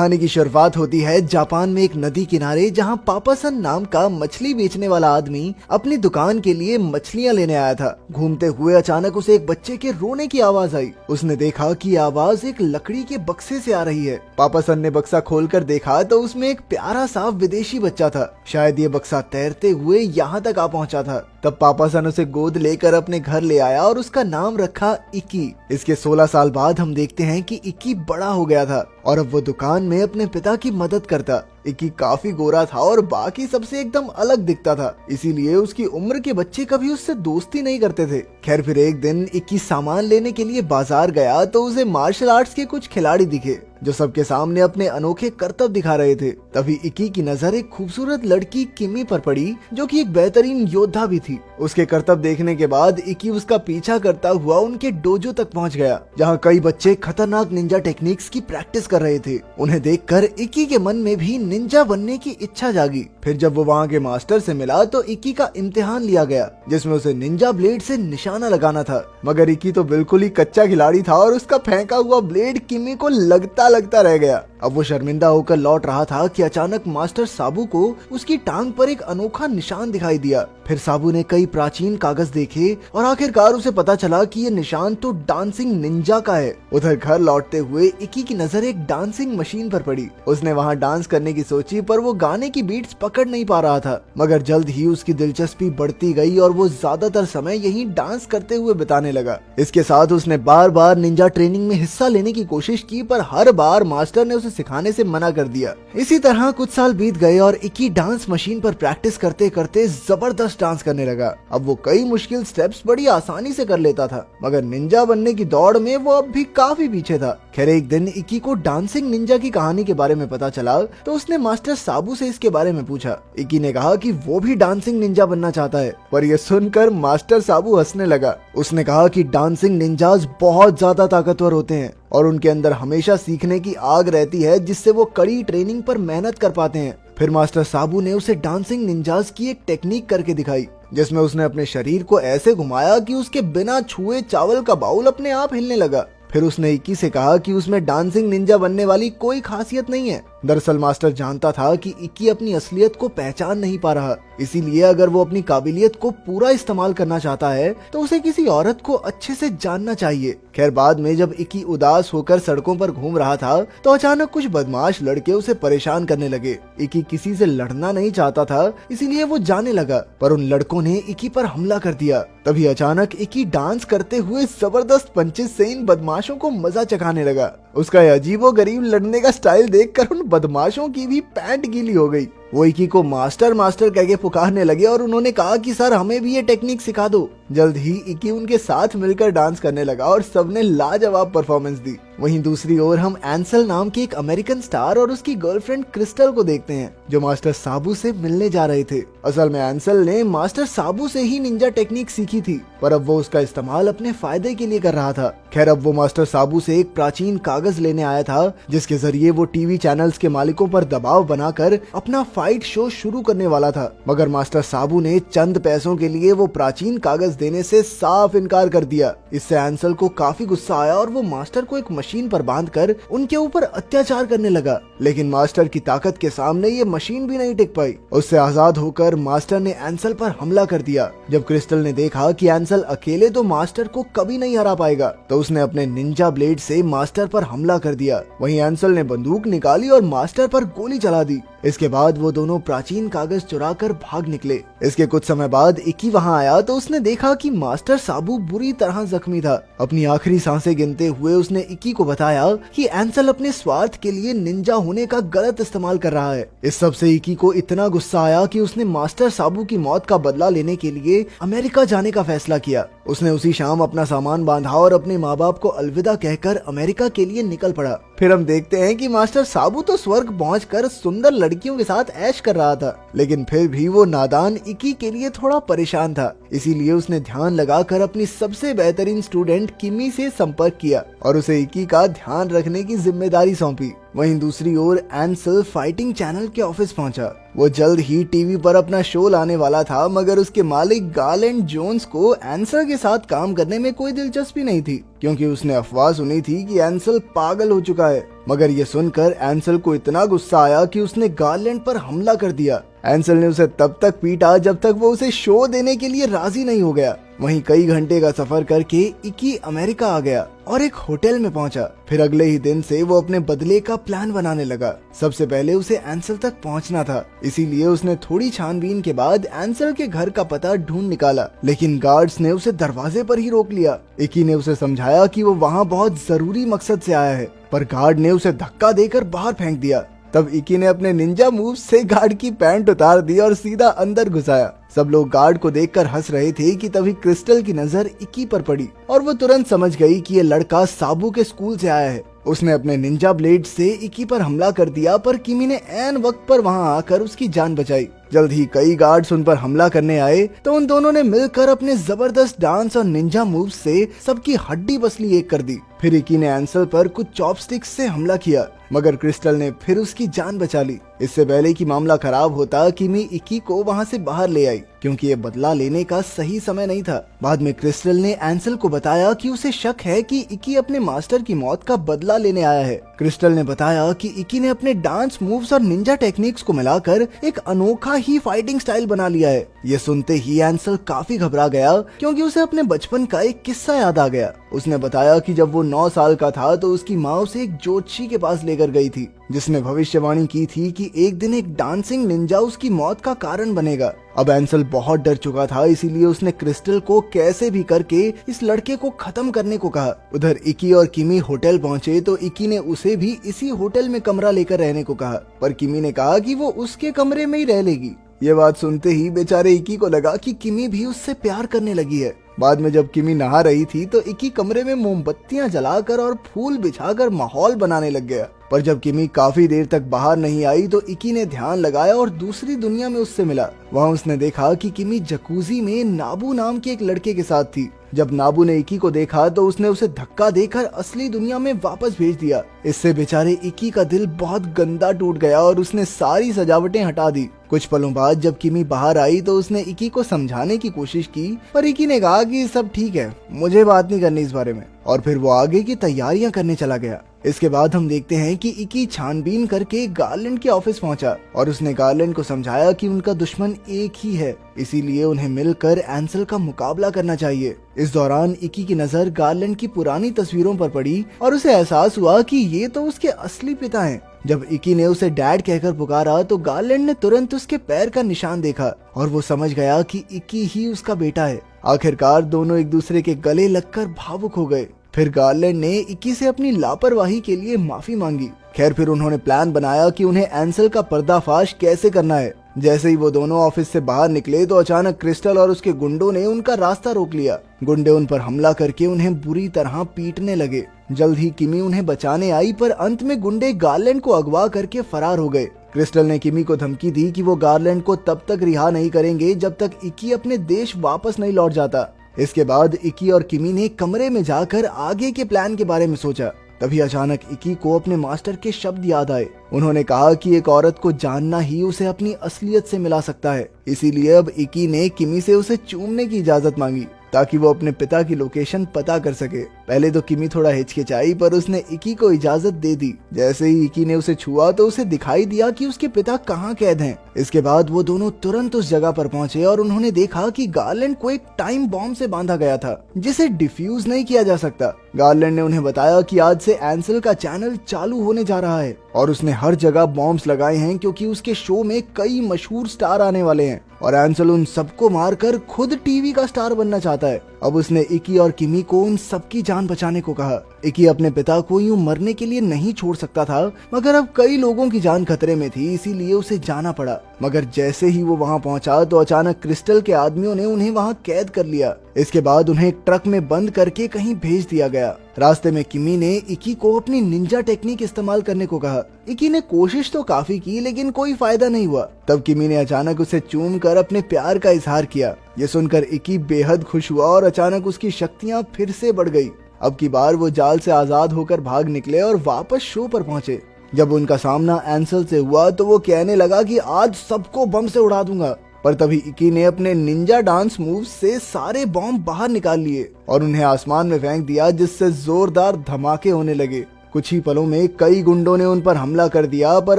कहानी की शुरुआत होती है जापान में एक नदी किनारे, जहां पापासन नाम का मछली बेचने वाला आदमी अपनी दुकान के लिए मछलियां लेने आया था। घूमते हुए अचानक उसे एक बच्चे के रोने की आवाज आई। उसने देखा कि आवाज एक लकड़ी के बक्से से आ रही है। पापासन ने बक्सा खोलकर देखा तो उसमें एक प्यारा सा विदेशी बच्चा था। शायद ये बक्सा तैरते हुए यहाँ तक आ पहुँचा था। तब पापासन उसे गोद लेकर अपने घर ले आया और उसका नाम रखा इक्की। इसके 16 साल बाद हम देखते हैं कि इक्की बड़ा हो गया था और अब वो दुकान में अपने पिता की मदद करता। इक्की काफी गोरा था और बाकी सबसे एकदम अलग दिखता था, इसीलिए उसकी उम्र के बच्चे कभी उससे दोस्ती नहीं करते थे। खैर फिर एक दिन इक्की सामान लेने के लिए बाजार गया तो उसे मार्शल आर्ट्स के कुछ खिलाड़ी दिखे जो सबके सामने अपने अनोखे करतब दिखा रहे थे। तभी इक्की की नजर एक खूबसूरत लड़की किमी पर पड़ी जो कि एक बेहतरीन योद्धा भी थी। उसके करतब देखने के बाद इक्की उसका पीछा करता हुआ उनके डोजो तक पहुंच गया, जहां कई बच्चे खतरनाक निंजा टेक्निक्स की प्रैक्टिस कर रहे थे। उन्हें देखकर इक्की के मन में भी निंजा बनने की इच्छा जागी। फिर जब वो वहाँ के मास्टर से मिला तो इक्की का इम्तिहान लिया गया, जिसमें उसे निंजा ब्लेड से निशाना लगाना था। मगर इक्की तो बिल्कुल ही कच्चा खिलाड़ी था और उसका फेंका हुआ ब्लेड किमी को लगता रह गया। अब वो शर्मिंदा होकर लौट रहा था कि अचानक मास्टर साबू को उसकी टांग पर एक अनोखा निशान दिखाई दिया। फिर साबू ने कई प्राचीन कागज देखे और आखिरकार उसे पता चला कि ये निशान तो डांसिंग निंजा का है। उधर घर लौटते हुए इक्की की नजर एक डांसिंग मशीन पर पड़ी। उसने वहाँ डांस करने की सोची, पर वो गाने की बीट्स पकड़ नहीं पा रहा था। मगर जल्द ही उसकी दिलचस्पी बढ़ती गई और वो ज्यादातर समय यही डांस करते हुए बिताने लगा। इसके साथ उसने बार बार निंजा ट्रेनिंग में हिस्सा लेने की कोशिश की, पर हर बार मास्टर ने उसे सिखाने से मना कर दिया। इसी तरह कुछ साल बीत गए और इक्की डांस मशीन पर प्रैक्टिस करते करते जबरदस्त डांस करने लगा। अब वो कई मुश्किल स्टेप्स बड़ी आसानी से कर लेता था, मगर निंजा बनने की दौड़ में वो अब भी काफी पीछे था। खैर एक दिन इक्की को डांसिंग निंजा की कहानी के बारे में पता चला तो उसने मास्टर साबू से इसके बारे में पूछा। इक्की ने कहा कि वो भी डांसिंग निंजा बनना चाहता है, पर यह सुनकर मास्टर साबू हंसने लगा। उसने कहा कि डांसिंग निंजाज बहुत ज्यादा ताकतवर होते हैं और उनके अंदर हमेशा सीखने की आग रहती है, जिससे वो कड़ी ट्रेनिंग पर मेहनत कर पाते हैं। फिर मास्टर साबू ने उसे डांसिंग निंजाज की एक टेक्निक करके दिखाई, जिसमें उसने अपने शरीर को ऐसे घुमाया कि उसके बिना छुए चावल का बाउल अपने आप हिलने लगा। फिर उसने इक्की से कहा कि उसमें डांसिंग निंजा बनने वाली कोई खासियत नहीं है। दरअसल मास्टर जानता था कि इक्की अपनी असलियत को पहचान नहीं पा रहा, इसीलिए अगर वो अपनी काबिलियत को पूरा इस्तेमाल करना चाहता है तो उसे किसी औरत को अच्छे से जानना चाहिए। खैर बाद में जब इक्की उदास होकर सड़कों पर घूम रहा था तो अचानक कुछ बदमाश लड़के उसे परेशान करने लगे। इक्की किसी से लड़ना नहीं चाहता था, इसीलिए वो जाने लगा, पर उन लड़कों ने इक्की पर हमला कर दिया। तभी अचानक इक्की डांस करते हुए जबरदस्त पंचेस से इन बदमाशों को मजा चखाने लगा। उसका अजीबोगरीब लड़ने का स्टाइल देखकर उन बदमाशों की भी पैंट गीली हो गई। वो इक्की को मास्टर मास्टर कह के पुकारने लगे और उन्होंने कहा कि सर हमें भी ये टेक्निक सिखा दो। जल्द ही इक्की उनके साथ मिलकर डांस करने लगा और सबने लाजवाब परफॉर्मेंस दी। वहीं दूसरी ओर हम एंसल नाम के एक अमेरिकन स्टार और उसकी गर्लफ्रेंड क्रिस्टल को देखते हैं, जो मास्टर साबू से मिलने जा रहे थे। असल में एंसल ने मास्टर साबू से ही निंजा टेक्निक सीखी थी, पर अब वो उसका इस्तेमाल अपने फायदे के लिए कर रहा था। खैर अब वो मास्टर साबू से एक प्राचीन कागज लेने आया था, जिसके जरिए वो टीवी चैनल्स के मालिकों पर दबाव बनाकर अपना फाइट शो शुरू करने वाला था। मगर मास्टर साबू ने चंद पैसों के लिए वो प्राचीन कागज देने से साफ इनकार कर दिया। इससे एंसल को काफी गुस्सा आया और वो मास्टर को एक मशीन पर बांधकर उनके ऊपर अत्याचार करने लगा। लेकिन मास्टर की ताकत के सामने ये मशीन भी नहीं टिक पाई। उससे आजाद होकर मास्टर ने एंसल पर हमला कर दिया। जब क्रिस्टल ने देखा कि एंसल अकेले तो मास्टर को कभी नहीं हरा पाएगा, तो उसने अपने निंजा ब्लेड से मास्टर पर हमला कर दिया। वहीं एंसल ने बंदूक निकाली और मास्टर पर गोली चला दी। इसके बाद वो दोनों प्राचीन कागज चुराकर भाग निकले। इसके कुछ समय बाद इक्की वहां आया तो उसने देखा कि मास्टर साबू बुरी तरह जख्मी था। अपनी आखिरी सांसें गिनते हुए उसने इक्की को बताया कि एंसल अपने स्वार्थ के लिए निंजा होने का गलत इस्तेमाल कर रहा है। इस सब से इक्की को इतना गुस्सा आया कि उसने मास्टर साबू की मौत का बदला लेने के लिए अमेरिका जाने का फैसला किया। उसने उसी शाम अपना सामान बांधा और अपने माँ बाप को अलविदा कहकर अमेरिका के लिए निकल पड़ा। फिर हम देखते हैं कि मास्टर साबू तो स्वर्ग पहुंचकर सुंदर लड़कियों के साथ ऐश कर रहा था, लेकिन फिर भी वो नादान इक्की के लिए थोड़ा परेशान था। इसीलिए उसने ध्यान लगाकर अपनी सबसे बेहतरीन स्टूडेंट किमी से संपर्क किया और उसे इक्की का ध्यान रखने की जिम्मेदारी सौंपी। वहीं दूसरी ओर एंसल फाइटिंग चैनल के ऑफिस पहुंचा वो जल्द ही टीवी पर अपना शो लाने वाला था, मगर उसके मालिक गार्लैंड जोन्स को एंसल के साथ काम करने में कोई दिलचस्पी नहीं थी, क्योंकि उसने अफवाह सुनी थी कि एंसल पागल हो चुका है। मगर ये सुनकर एंसल को इतना गुस्सा आया कि उसने गार्लैंड पर हमला कर दिया। एंसल ने उसे तब तक पीटा जब तक वो उसे शो देने के लिए राजी नहीं हो गया। वहीं कई घंटे का सफर करके इकी अमेरिका आ गया और एक होटल में पहुंचा। फिर अगले ही दिन से वो अपने बदले का प्लान बनाने लगा। सबसे पहले उसे एंसल तक पहुंचना था, इसीलिए उसने थोड़ी छानबीन के बाद एंसल के घर का पता ढूंढ निकाला, लेकिन गार्ड्स ने उसे दरवाजे पर ही रोक लिया। इकी ने उसे समझाया कि वो वहाँ बहुत जरूरी मकसद से आया है, पर गार्ड ने उसे धक्का देकर बाहर फेंक दिया। तब इकी ने अपने निंजा मूव से गार्ड की पैंट उतार दी और सीधा अंदर घुसाया। सब लोग गार्ड को देखकर हंस रहे थे कि तभी क्रिस्टल की नजर इकी पर पड़ी और वो तुरंत समझ गई कि ये लड़का साबू के स्कूल से आया है। उसने अपने निंजा ब्लेड से इकी पर हमला कर दिया, पर किमी ने ऐन वक्त पर वहां आकर उसकी जान बचाई। जल्द ही कई गार्ड्स उन पर हमला करने आए तो उन दोनों ने मिलकर अपने जबरदस्त डांस और निंजा मूव से सबकी हड्डी पसली एक कर दी। फिर इकी ने एंसल पर कुछ चॉपस्टिक्स से हमला किया, मगर क्रिस्टल ने फिर उसकी जान बचा ली। इससे पहले कि मामला खराब होता, किमी इकी को वहां से बाहर ले आई, क्योंकि ये बदला लेने का सही समय नहीं था। बाद में क्रिस्टल ने एंसल को बताया कि उसे शक है कि इकी अपने मास्टर की मौत का बदला लेने आया है। क्रिस्टल ने बताया कि इकी ने अपने डांस मूव्स और निंजा टेक्निक्स को मिलाकर एक अनोखा ही फाइटिंग स्टाइल बना लिया है। ये सुनते ही एंसल काफी घबरा गया, क्योंकि उसे अपने बचपन का एक किस्सा याद आ गया। उसने बताया कि जब वो 9 साल का था तो उसकी माँ उसे एक ज्योतिषी के पास लेकर गई थी, जिसने भविष्यवाणी की थी कि एक दिन एक डांसिंग निंजा उसकी मौत का कारण बनेगा। अब एंसल बहुत डर चुका था, इसीलिए उसने क्रिस्टल को कैसे भी करके इस लड़के को खत्म करने को कहा। उधर इकी और किमी होटल पहुंचे तो इकी ने उसे भी इसी होटल में कमरा लेकर रहने को कहा, पर किमी ने कहा कि वो उसके कमरे में ही रह लेगी। ये बात सुनते ही बेचारे इकी को लगा कि किमी भी उससे प्यार करने लगी है। बाद में जब किमी नहा रही थी तो इकी कमरे में मोमबत्तियां जलाकर और फूल बिछाकर माहौल बनाने लग गया। पर जब किमी काफी देर तक बाहर नहीं आई तो इकी ने ध्यान लगाया और दूसरी दुनिया में उससे मिला। वहाँ उसने देखा कि किमी जकूजी में नाबू नाम के एक लड़के के साथ थी। जब नाबू ने इकी को देखा तो उसने उसे धक्का देकर असली दुनिया में वापस भेज दिया। इससे बेचारे इकी का दिल बहुत गंदा टूट गया और उसने सारी सजावटें हटा दी। कुछ पलों बाद जब किमी बाहर आई तो उसने इकी को समझाने की कोशिश की, पर इकी ने कहा कि सब ठीक है, मुझे बात नहीं करनी इस बारे में, और फिर वो आगे की तैयारियां करने चला गया। इसके बाद हम देखते हैं कि इकी छानबीन करके गार्लैंड के ऑफिस पहुंचा और उसने गार्लैंड को समझाया कि उनका दुश्मन एक ही है, इसीलिए उन्हें मिलकर एंसल का मुकाबला करना चाहिए। इस दौरान इकी की नजर गार्लैंड की पुरानी तस्वीरों पर पड़ी और उसे एहसास हुआ कि ये तो उसके असली पिता हैं। जब इकी ने उसे डैड कहकर पुकारा तो गार्लैंड ने तुरंत उसके पैर का निशान देखा और वो समझ गया कि इकी ही उसका बेटा है। आखिरकार दोनों एक दूसरे के गले लगकर भावुक हो गए। फिर गार्लैंड ने इकी से अपनी लापरवाही के लिए माफी मांगी। खैर फिर उन्होंने प्लान बनाया कि उन्हें एंसल का पर्दाफाश कैसे करना है। जैसे ही वो दोनों ऑफिस से बाहर निकले तो अचानक क्रिस्टल और उसके गुंडों ने उनका रास्ता रोक लिया। गुंडे उन पर हमला करके उन्हें बुरी तरह पीटने लगे। जल्द ही किमी उन्हें बचाने आई, पर अंत में गुंडे गार्लैंड को अगवा करके फरार हो गए। क्रिस्टल ने किमी को धमकी दी कि वो गार्लैंड को तब तक रिहा नहीं करेंगे जब तक इकी अपने देश वापस नहीं लौट जाता। इसके बाद इकी और किमी ने कमरे में जाकर आगे के प्लान के बारे में सोचा। तभी अचानक इकी को अपने मास्टर के शब्द याद आए। उन्होंने कहा कि एक औरत को जानना ही उसे अपनी असलियत से मिला सकता है। इसीलिए अब इकी ने किमी से उसे चूमने की इजाजत मांगी ताकि वो अपने पिता की लोकेशन पता कर सके। पहले तो किमी थोड़ा हिचकिचाई, पर उसने इकी को इजाजत दे दी। जैसे ही इकी ने उसे छुआ तो उसे दिखाई दिया कि उसके पिता कहाँ कैद हैं। इसके बाद वो दोनों तुरंत उस जगह पर पहुंचे और उन्होंने देखा कि गार्लैंड को एक टाइम बॉम्ब से बांधा गया था जिसे डिफ्यूज नहीं किया जा सकता। गार्लैंड ने उन्हें बताया कि आज से एंसल का चैनल चालू होने जा रहा है और उसने हर जगह बॉम्ब्स लगाए हैं, क्योंकि उसके शो में कई मशहूर स्टार आने वाले हैं और एंसल उन सबको मारकर खुद टीवी का स्टार बनना चाहता है। अब उसने इकी और किमी को उन सबकी जान बचाने को कहा। इकी अपने पिता को यूं मरने के लिए नहीं छोड़ सकता था, मगर अब कई लोगों की जान खतरे में थी, इसीलिए उसे जाना पड़ा। मगर जैसे ही वो वहां पहुंचा तो अचानक क्रिस्टल के आदमियों ने उन्हें वहां कैद कर लिया। इसके बाद उन्हें एक ट्रक में बंद करके कहीं भेज दिया गया। रास्ते में किमी ने इकी को अपनी निंजा टेक्निक इस्तेमाल करने को कहा। इकी ने कोशिश तो काफी की, लेकिन कोई फायदा नहीं हुआ। तब किमी ने अचानक उसे चूम कर अपने प्यार का इजहार किया। ये सुनकर इकी बेहद खुश हुआ और अचानक उसकी शक्तियां फिर से बढ़ गई। अब की बार वो जाल से आजाद होकर भाग निकले और वापस शो पर पहुंचे। जब उनका सामना एंसल से हुआ तो वो कहने लगा कि आज सबको बम से उड़ा दूंगा। पर तभी इकी ने अपने निंजा डांस मूव से सारे बॉम्ब बाहर निकाल लिए और उन्हें आसमान में फेंक दिया, जिससे जोरदार धमाके होने लगे। कुछ ही पलों में कई गुंडों ने उन पर हमला कर दिया, पर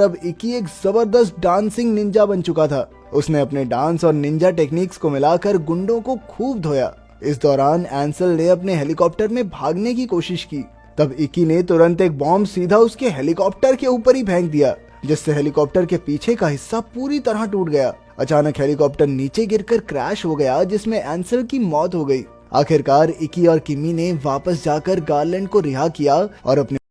अब इकी एक जबरदस्त डांसिंग निंजा बन चुका था। उसने अपने डांस और निंजा टेक्निक्स को मिलाकर गुंडों को खूब धोया। इस दौरान एंसल ने अपने हेलीकॉप्टर में भागने की कोशिश की। तब इकी ने तुरंत एक बॉम्ब सीधा उसके हेलीकॉप्टर के ऊपर ही फेंक दिया, जिससे हेलीकॉप्टर के पीछे का हिस्सा पूरी तरह टूट गया। अचानक हेलीकॉप्टर नीचे गिरकर क्रैश हो गया, जिसमें एंसल की मौत हो गई। आखिरकार इकी और किमी ने वापस जाकर गार्लैंड को रिहा किया और अपने